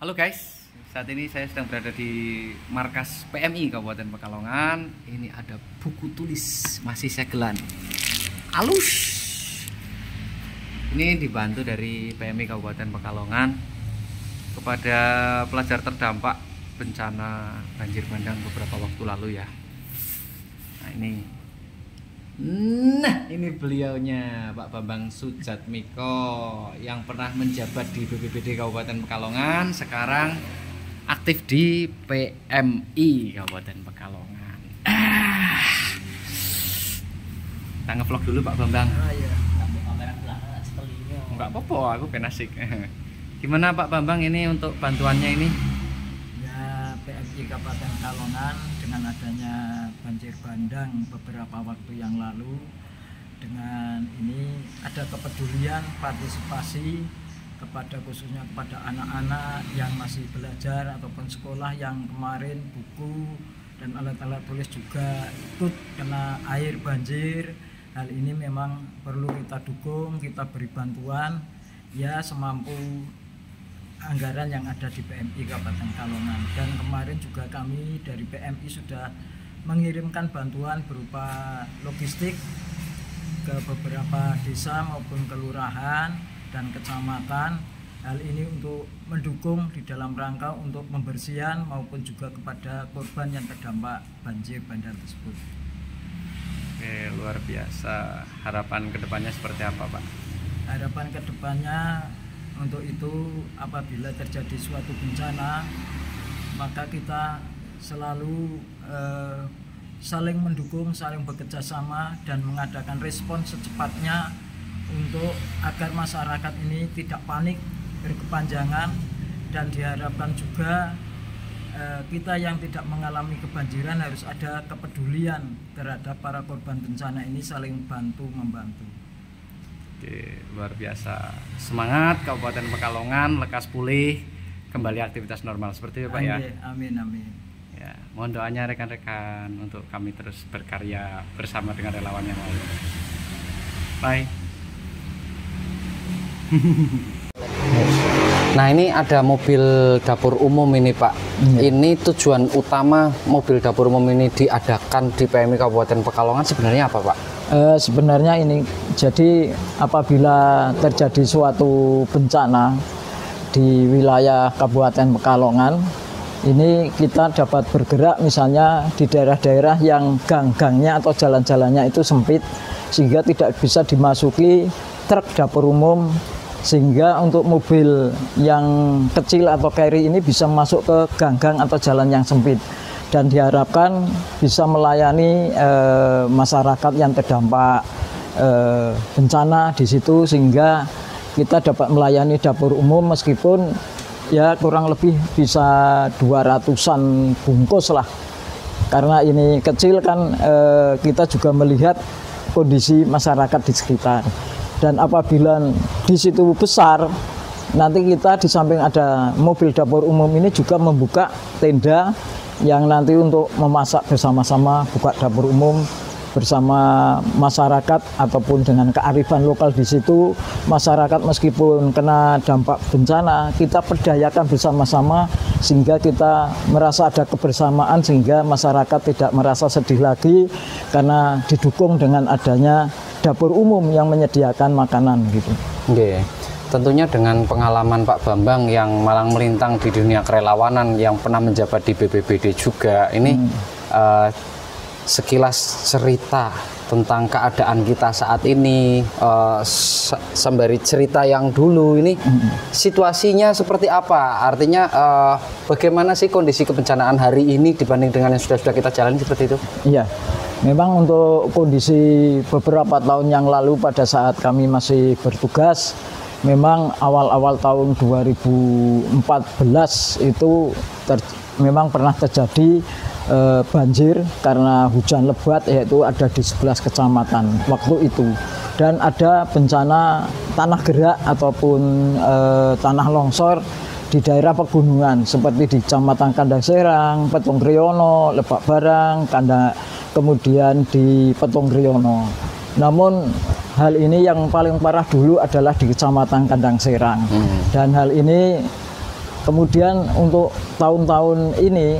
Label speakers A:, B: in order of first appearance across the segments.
A: Halo guys, saat ini saya sedang berada di markas PMI Kabupaten Pekalongan. Ini ada buku tulis masih segelan halus. Ini dibantu dari PMI Kabupaten Pekalongan kepada pelajar terdampak bencana banjir bandang beberapa waktu lalu ya. Nah ini beliaunya Pak Bambang Sujatmiko yang pernah menjabat di BPBD Kabupaten Pekalongan, sekarang aktif di PMI Kabupaten Pekalongan. Kita ngevlog dulu Pak Bambang. Enggak apa-apa, aku penasik. Gimana Pak Bambang ini untuk bantuannya ini?
B: Ya, PMI Kabupaten Pekalongan dengan adanya banjir bandang beberapa waktu yang lalu, dengan ini ada kepedulian partisipasi kepada khususnya kepada anak-anak yang masih belajar ataupun sekolah yang kemarin buku dan alat-alat tulis juga ikut kena air banjir. Hal ini memang perlu kita dukung, kita beri bantuan ya semampu anggaran yang ada di PMI Kabupaten Pekalongan. Dan kemarin juga kami dari PMI sudah mengirimkan bantuan berupa logistik ke beberapa desa maupun kelurahan dan kecamatan. Hal ini untuk mendukung di dalam rangka untuk pembersihan maupun juga kepada korban yang terdampak banjir bandang tersebut.
A: Oke, luar biasa. Harapan kedepannya seperti apa Pak?
B: Harapan kedepannya untuk itu apabila terjadi suatu bencana, maka kita selalu saling mendukung, saling bekerja sama dan mengadakan respon secepatnya untuk agar masyarakat ini tidak panik berkepanjangan. Dan diharapkan juga kita yang tidak mengalami kebanjiran harus ada kepedulian terhadap para korban bencana ini, saling bantu membantu.
A: Oke, luar biasa. Semangat Kabupaten Pekalongan, lekas pulih, kembali aktivitas normal seperti itu Pak ya.
B: Amin, amin.
A: Ya, mohon doanya rekan-rekan untuk kami terus berkarya bersama dengan relawan yang lain. Bye. Nah ini ada mobil dapur umum ini Pak. Ini tujuan utama mobil dapur umum ini diadakan di PMI Kabupaten Pekalongan sebenarnya apa Pak?
B: Sebenarnya ini jadi apabila terjadi suatu bencana di wilayah Kabupaten Pekalongan, ini kita dapat bergerak misalnya di daerah-daerah yang gang-gangnya atau jalan-jalannya itu sempit sehingga tidak bisa dimasuki truk dapur umum, sehingga untuk mobil yang kecil atau carry ini bisa masuk ke gang-gang atau jalan yang sempit dan diharapkan bisa melayani masyarakat yang terdampak bencana di situ, sehingga kita dapat melayani dapur umum meskipun ya kurang lebih bisa 200-an bungkus lah, karena ini kecil kan kita juga melihat kondisi masyarakat di sekitar. Dan apabila di situ besar, nanti kita di samping ada mobil dapur umum ini juga membuka tenda yang nanti untuk memasak bersama-sama, buka dapur umum bersama masyarakat ataupun dengan kearifan lokal di situ. Masyarakat meskipun kena dampak bencana, kita perdayakan bersama-sama sehingga kita merasa ada kebersamaan, sehingga masyarakat tidak merasa sedih lagi karena didukung dengan adanya dapur umum yang menyediakan makanan gitu.
A: Oke. Tentunya dengan pengalaman Pak Bambang yang malang melintang di dunia kerelawanan, yang pernah menjabat di BPBD juga, ini sekilas cerita tentang keadaan kita saat ini, sembari cerita yang dulu ini, situasinya seperti apa? Artinya bagaimana sih kondisi kebencanaan hari ini dibanding dengan yang sudah kita jalani seperti itu?
B: Iya, memang untuk kondisi beberapa tahun yang lalu pada saat kami masih bertugas, memang awal-awal tahun 2014 itu memang pernah terjadi banjir karena hujan lebat, yaitu ada di 11 kecamatan waktu itu, dan ada bencana tanah gerak ataupun tanah longsor di daerah pegunungan seperti di Kecamatan Kandang Serang, Petung Riono, Lebak Barang, kemudian di Petung Riono. Namun hal ini yang paling parah dulu adalah di Kecamatan Kandang Serang. Dan hal ini Kemudian untuk tahun-tahun ini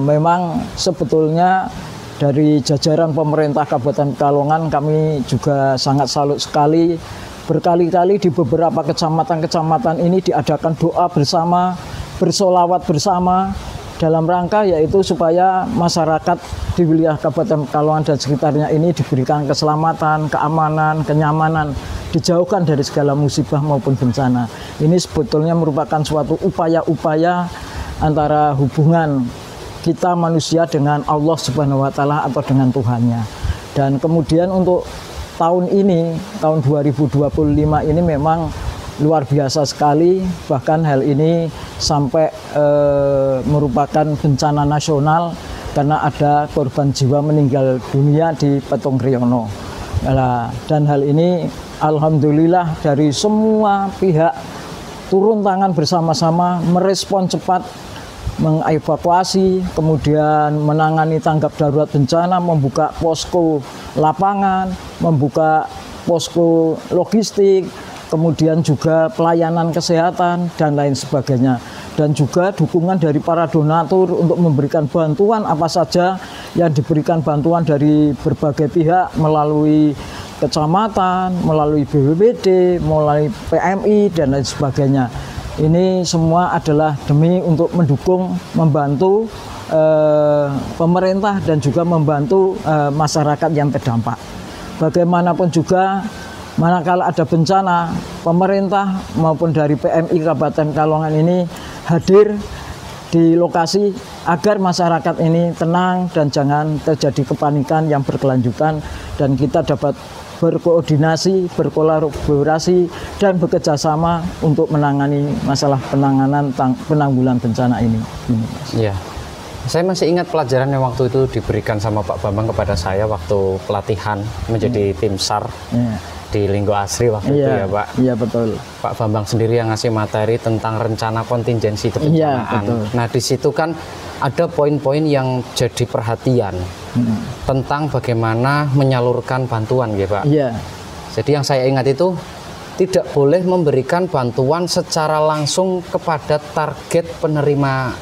B: memang sebetulnya dari jajaran pemerintah Kabupaten Pekalongan kami juga sangat salut sekali. Berkali-kali di beberapa kecamatan-kecamatan ini diadakan doa bersama, bersolawat bersama, dalam rangka yaitu supaya masyarakat di wilayah Kabupaten Pekalongan dan sekitarnya ini diberikan keselamatan, keamanan, kenyamanan, dijauhkan dari segala musibah maupun bencana. Ini sebetulnya merupakan suatu upaya-upaya antara hubungan kita manusia dengan Allah Subhanahu wa Ta'ala atau dengan Tuhannya. Dan kemudian untuk tahun ini, tahun 2025 ini memang luar biasa sekali, bahkan hal ini sampai merupakan bencana nasional karena ada korban jiwa meninggal dunia di Petung Riono. Dan hal ini alhamdulillah dari semua pihak turun tangan bersama-sama, merespon cepat, mengevakuasi, kemudian menangani tanggap darurat bencana, membuka posko lapangan, membuka posko logistik, kemudian juga pelayanan kesehatan dan lain sebagainya. Dan juga dukungan dari para donatur untuk memberikan bantuan apa saja yang diberikan bantuan dari berbagai pihak melalui kecamatan, melalui BPBD, melalui PMI dan lain sebagainya. Ini semua adalah demi untuk mendukung, membantu pemerintah dan juga membantu masyarakat yang terdampak. Bagaimanapun juga, manakala ada bencana, pemerintah maupun dari PMI Kabupaten Pekalongan ini hadir di lokasi agar masyarakat ini tenang dan jangan terjadi kepanikan yang berkelanjutan dan kita dapat berkoordinasi, berkolaborasi, dan bekerjasama untuk menangani masalah penanggulangan bencana ini.
A: Iya, saya masih ingat pelajaran yang waktu itu diberikan sama Pak Bambang kepada saya waktu pelatihan menjadi tim SAR di Linggo Asri waktu itu ya Pak.
B: Iya betul.
A: Pak Bambang sendiri yang ngasih materi tentang rencana kontingensi kebencanaan. Nah di situ kan ada poin-poin yang jadi perhatian tentang bagaimana menyalurkan bantuan ya Pak.
B: Iya.
A: Jadi yang saya ingat itu tidak boleh memberikan bantuan secara langsung kepada target penerima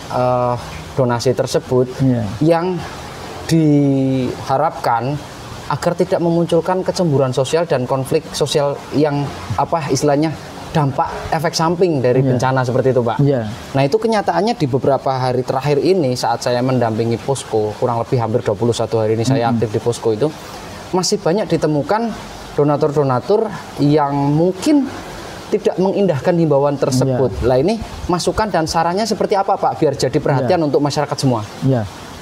A: donasi tersebut yang diharapkan agar tidak memunculkan kecemburuan sosial dan konflik sosial yang istilahnya dampak efek samping dari bencana seperti itu Pak. Nah itu kenyataannya di beberapa hari terakhir ini saat saya mendampingi posko, kurang lebih hampir 21 hari ini saya aktif di posko itu, masih banyak ditemukan donatur-donatur yang mungkin tidak mengindahkan himbauan tersebut. Lah ini masukan dan sarannya seperti apa Pak biar jadi perhatian untuk masyarakat semua?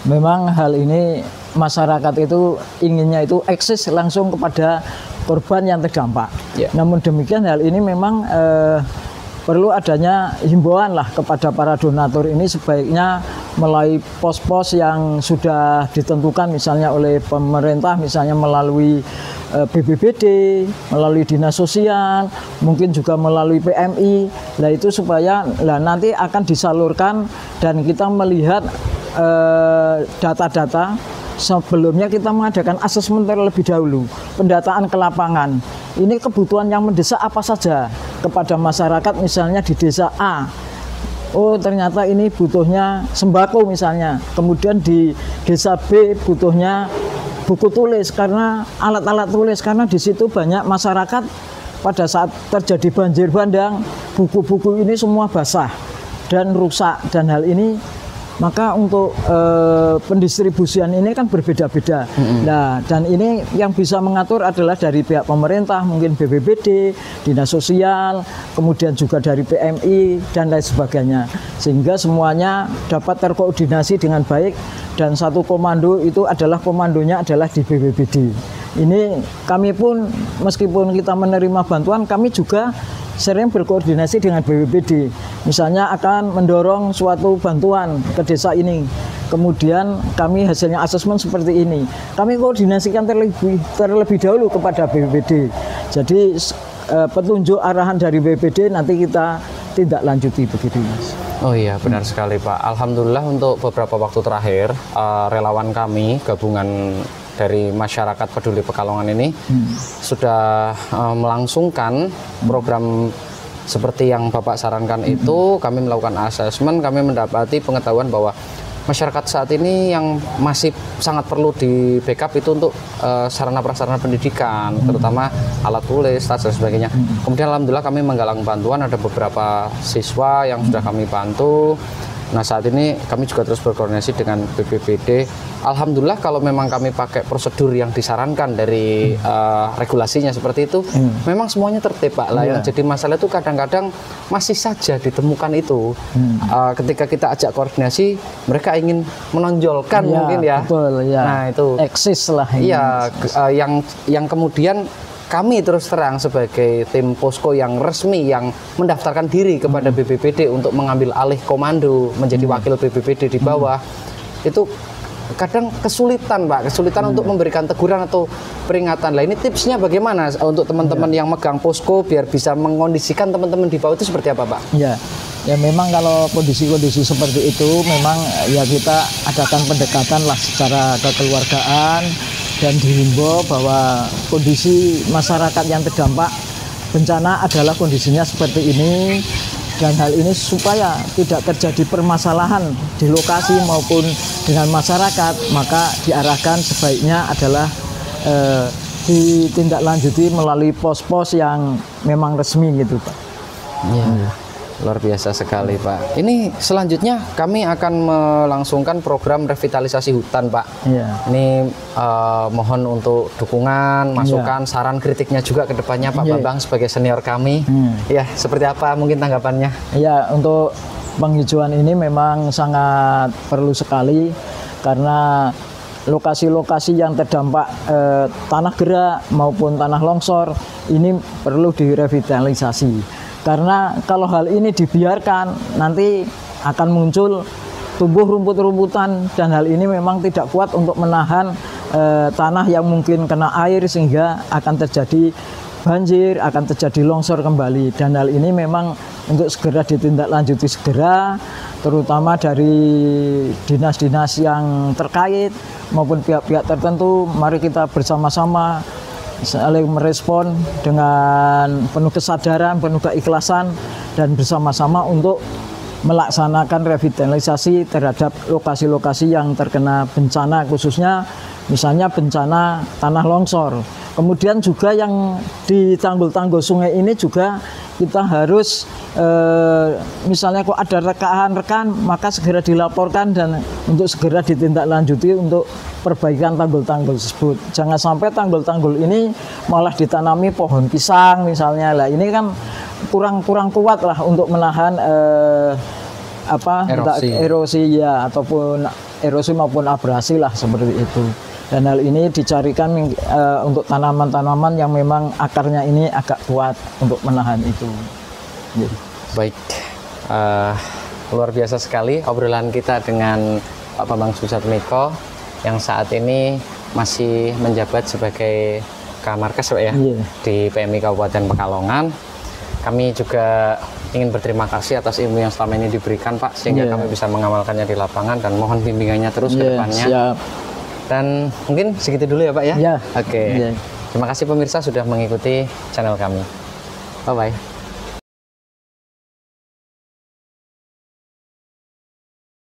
B: Memang hal ini masyarakat itu inginnya itu eksis langsung kepada korban yang terdampak. Namun demikian hal ini memang perlu adanya himbauan lah kepada para donatur ini sebaiknya melalui pos-pos yang sudah ditentukan misalnya oleh pemerintah, misalnya melalui BPBD, melalui dinas sosial, mungkin juga melalui PMI. Nah itu supaya nanti akan disalurkan dan kita melihat data-data. Sebelumnya kita mengadakan asesmen terlebih dahulu, pendataan ke lapangan. Ini kebutuhan yang mendesak apa saja kepada masyarakat, misalnya di desa A. Oh ternyata ini butuhnya sembako misalnya. Kemudian di desa B butuhnya buku tulis karena alat-alat tulis karena di situ banyak masyarakat pada saat terjadi banjir bandang, buku-buku ini semua basah dan rusak dan hal ini. Maka untuk pendistribusian ini kan berbeda-beda. Nah, dan ini yang bisa mengatur adalah dari pihak pemerintah, mungkin BPBD, dinas sosial, kemudian juga dari PMI dan lain sebagainya. Sehingga semuanya dapat terkoordinasi dengan baik dan satu komando itu adalah komandonya adalah di BPBD. Ini kami pun meskipun kita menerima bantuan, kami juga sering berkoordinasi dengan BPBD. Misalnya akan mendorong suatu bantuan ke desa ini. Kemudian kami hasilnya asesmen seperti ini. Kami koordinasikan terlebih dahulu kepada BPBD. Jadi petunjuk arahan dari BPBD nanti kita tindak lanjuti begitu Mas.
A: Oh iya benar sekali Pak. Alhamdulillah untuk beberapa waktu terakhir relawan kami gabungan dari masyarakat peduli Pekalongan ini sudah melangsungkan program seperti yang Bapak sarankan itu, kami melakukan asesmen, kami mendapati pengetahuan bahwa masyarakat saat ini yang masih sangat perlu di backup itu untuk sarana prasarana pendidikan, terutama alat tulis, tas dan sebagainya. Kemudian alhamdulillah kami menggalang bantuan, ada beberapa siswa yang sudah kami bantu. Nah, saat ini kami juga terus berkoordinasi dengan BPBD. Alhamdulillah kalau memang kami pakai prosedur yang disarankan dari regulasinya seperti itu, memang semuanya tertib, Pak. Lah yang jadi masalah itu kadang-kadang masih saja ditemukan itu. Ketika kita ajak koordinasi, mereka ingin menonjolkan mungkin ya.
B: Betul, ya.
A: Nah, itu
B: eksis lah.
A: Iya, yang kemudian kami terus terang sebagai tim posko yang resmi yang mendaftarkan diri kepada BPBD untuk mengambil alih komando menjadi wakil BPBD di bawah, itu kadang kesulitan, Pak, untuk memberikan teguran atau peringatan. Lah ini tipsnya bagaimana untuk teman-teman yang megang posko biar bisa mengkondisikan teman-teman di bawah itu seperti apa, Pak?
B: Ya, ya memang kalau kondisi-kondisi seperti itu memang ya kita adakan pendekatan lah secara kekeluargaan dan dihimbau bahwa kondisi masyarakat yang terdampak bencana adalah kondisinya seperti ini, dan hal ini supaya tidak terjadi permasalahan di lokasi maupun dengan masyarakat, maka diarahkan sebaiknya adalah ditindaklanjuti melalui pos-pos yang memang resmi gitu, Pak.
A: Ya. Luar biasa sekali, Pak. Ini selanjutnya kami akan melangsungkan program revitalisasi hutan, Pak.
B: Iya.
A: Ini mohon untuk dukungan, masukan, saran, kritiknya juga ke depannya, Pak Bambang sebagai senior kami. Ya, seperti apa mungkin tanggapannya?
B: Ya, untuk penghijauan ini memang sangat perlu sekali karena lokasi-lokasi yang terdampak tanah gerak maupun tanah longsor ini perlu direvitalisasi. Karena kalau hal ini dibiarkan nanti akan muncul tumbuh rumput-rumputan, dan hal ini memang tidak kuat untuk menahan tanah yang mungkin kena air sehingga akan terjadi banjir, akan terjadi longsor kembali. Dan hal ini memang untuk segera ditindaklanjuti segera, terutama dari dinas-dinas yang terkait maupun pihak-pihak tertentu. Mari kita bersama-sama saling merespon dengan penuh kesadaran, penuh keikhlasan, dan bersama-sama untuk melaksanakan revitalisasi terhadap lokasi-lokasi yang terkena bencana, khususnya misalnya bencana tanah longsor. Kemudian juga yang di tanggul-tanggul sungai ini juga kita harus misalnya kok ada rekan, maka segera dilaporkan dan untuk segera ditindaklanjuti untuk perbaikan tanggul-tanggul tersebut. Jangan sampai tanggul-tanggul ini malah ditanami pohon pisang misalnya. Lah ini kan kurang kuat lah untuk menahan erosi ya, ataupun erosi maupun abrasi lah seperti itu. Dan hal ini dicarikan untuk tanaman-tanaman yang memang akarnya ini agak kuat untuk menahan itu.
A: Baik, luar biasa sekali obrolan kita dengan Pak Bambang Susatmiko yang saat ini masih menjabat sebagai Kamarkes, Pak, ya, di PMI Kabupaten Pekalongan. Kami juga ingin berterima kasih atas ilmu yang selama ini diberikan, Pak, sehingga kami bisa mengamalkannya di lapangan, dan mohon bimbingannya terus ke depannya.
B: Siap.
A: Dan mungkin segitu dulu ya, Pak, ya?
B: Ya.
A: Oke. Terima kasih pemirsa sudah mengikuti channel kami. Bye-bye.